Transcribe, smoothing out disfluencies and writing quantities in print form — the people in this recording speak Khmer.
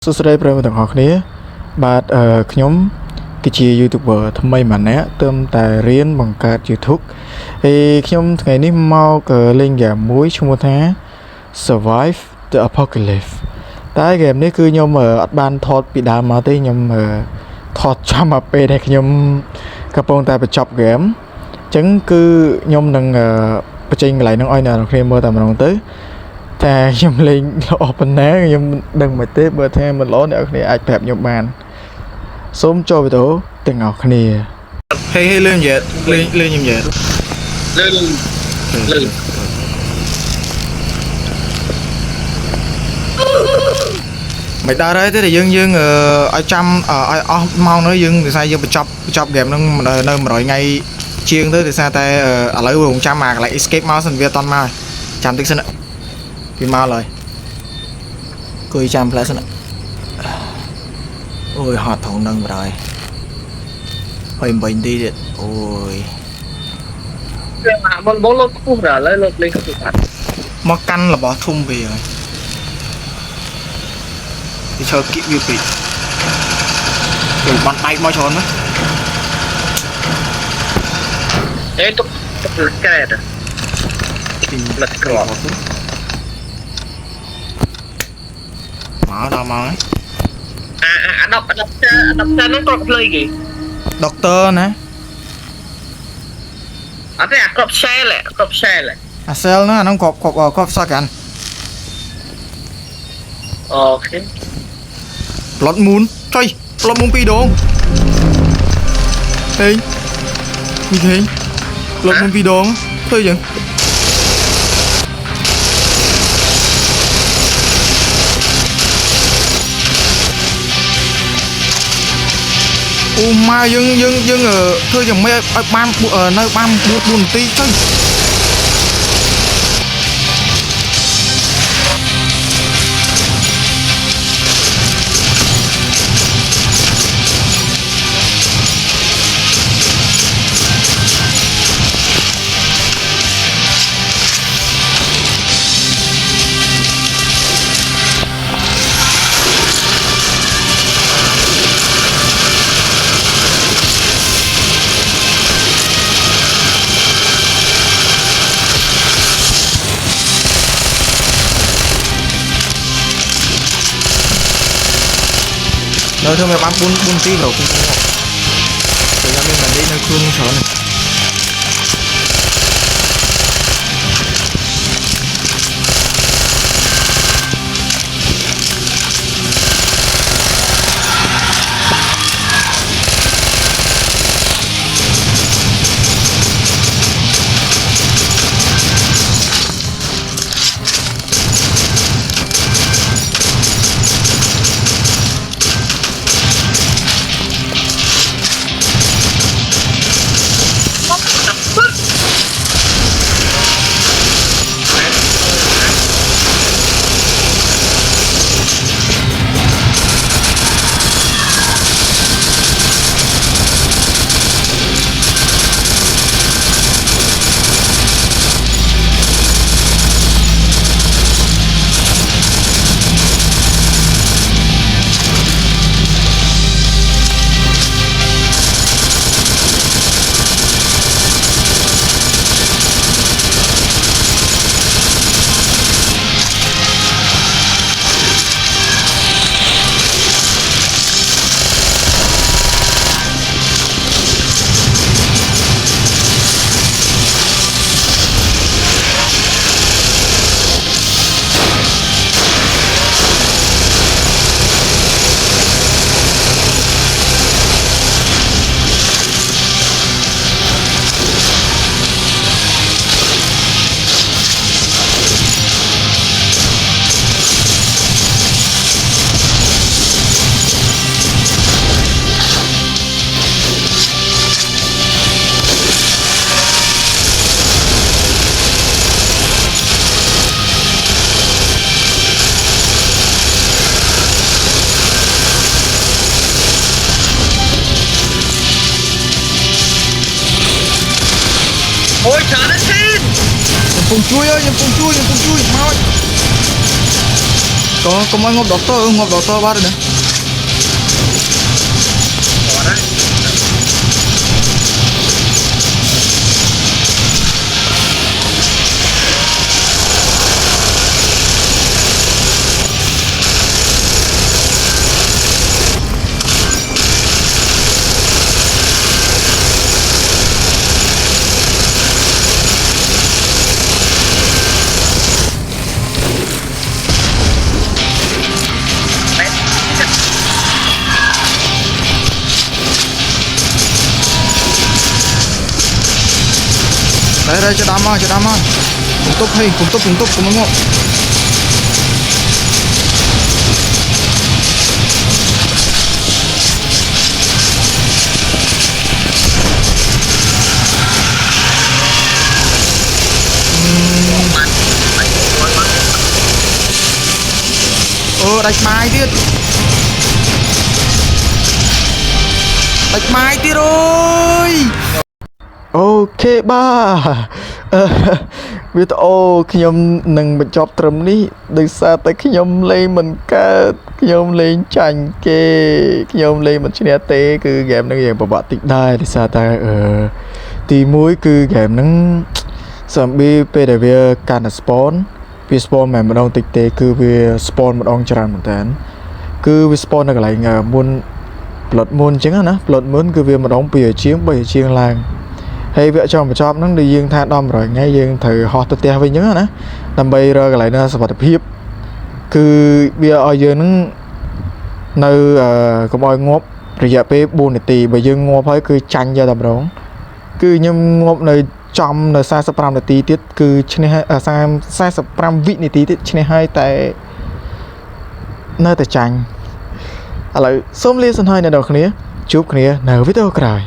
សួស្តីប្រិយមិត្តទាំងអស់គ្នាបាទខ្ញុំគឺជា YouTuber ថ្មីម្នាក់ទើបតែរៀនបង្កើត YouTube ហើយខ្ញុំថ្ងៃនេះមកលេងហ្គេមមួយឈ្មោះថា Survive the Apocalypse តែហ្គេមនេះគឺខ្ញុំអត់បានថតពីដើមមកទេខ្ញុំថតចាំមកពេលដែលខ្ញុំកំពុងតែបញ្ចប់ហ្គេមអញ្ចឹងគឺខ្ញុំនឹងបញ្ចេញកន្លែងហ្នឹងឲ្យអ្នកនរគ្នាមើលតែម្ដងទៅតែខ្ញុំលេងល្អប៉ុណ្ណាខ្ញុំដឹងមិនទេបើថាមិនល្អអ្នកនរគ្នាអាចប្រាប់ខ្ញុំបានសូមចូលវីដេអូទាំងអស់គ្នាហេលេងយ៉ាលេងខ្ញុំយ៉ាលើមិនដល់ហើយទេតែយើងឲ្យចាំឲ្យអស់ម៉ោងនោះយើងនិយាយយើងបញ្ចប់ហ្គេមហ្នឹងនៅ100ថ្ងៃជាងទៅដោយសារតែឥឡូវរងចាំអាកន្លែង escape មកសិនវាអត់តន់មកចាំតិចសិនពីមកឡើយគួយចាំផ្លែសិនអូយហត់ថងនឹងបណ្ដោយហើយ8នាទីទៀតអូយវាមកលោកខ្ពស់ដល់ឥឡូវលោកលេងខ្ពស់បាត់មកកាន់របស់ធំវាហើយទីឈើគៀកវាពេកយើងបាត់បែកមកច្រើនណាទុកកែតពីលឹកក្រមកដល់មកហើយអាដុកចាហ្នឹងគាត់ផ្លេគេដុកទ័រណាអត់ទេអាគ្រប់ shell អា cell ណាអាហ្នឹងគាត់សកាន់អូខេ Blood Moon ចុយ Blood Moon 2 ដងហេមីហេ Blood Moon 2 ដងធ្វើយ៉ាងអូម៉ាយើងធ្វើយ៉ាងម៉េចឲ្យបាននៅបាន4នាទីទៅនៅធ្វើឲ្យបាន4នាទីប្រូខ្ញុំមានបាននេះនៅខ្លួនច្រើនអូយច្រើនណាស់ទេខ្ញុំពុំជួយមក có mấy ngộp đỏ to ba rồi nè Có đấy. đây cho đam ơi cùng túc cùng mấy ngộp đánh mai tiết rồi ok ba វាទៅអូខ្ញុំនឹងបញ្ចប់ត្រឹមនេះដោយសារតែខ្ញុំលេងមិនកើតខ្ញុំលេងចាញ់គេខ្ញុំលេងមិនឈ្នះទេគឺហ្គេមហ្នឹងយ៉ាងពិបាកតិចដែរដោយសារតែទី1គឺហ្គេមហ្នឹងសំប៊ីពេលដែលវាកាន់តែ spawn វា spawn មិនម្ដងតិចទេគឺវា spawn ម្ដងច្រើនមែនតើគឺវា spawn នៅកន្លែងមុន plot moon អញ្ចឹងណា plot moon គឺវាម្ដង2ជាង3ជាងឡើងហើយវាចង់បញ្ចប់ហ្នឹងដែលយើងថាដល់100ថ្ងៃយើងត្រូវហោះទៅផ្ទះវិញអញ្ចឹងណាដើម្បីរកកន្លែងសុវត្ថិភាពគឺវាឲ្យយើងហ្នឹងនៅកុំឲ្យងាប់រយៈពេល4នាទីបើយើងងាប់ហើយគឺចាញ់យកតែម្ដងគឺខ្ញុំងាប់នៅចំនៅ45នាទីទៀតគឺឈ្នះ45វិនាទីទៀតឈ្នះហើយតែនៅតែចាញ់ឥឡូវសូមលាសិនហើយអ្នកនរគ្នាជួបគ្នានៅវីដេអូក្រោយ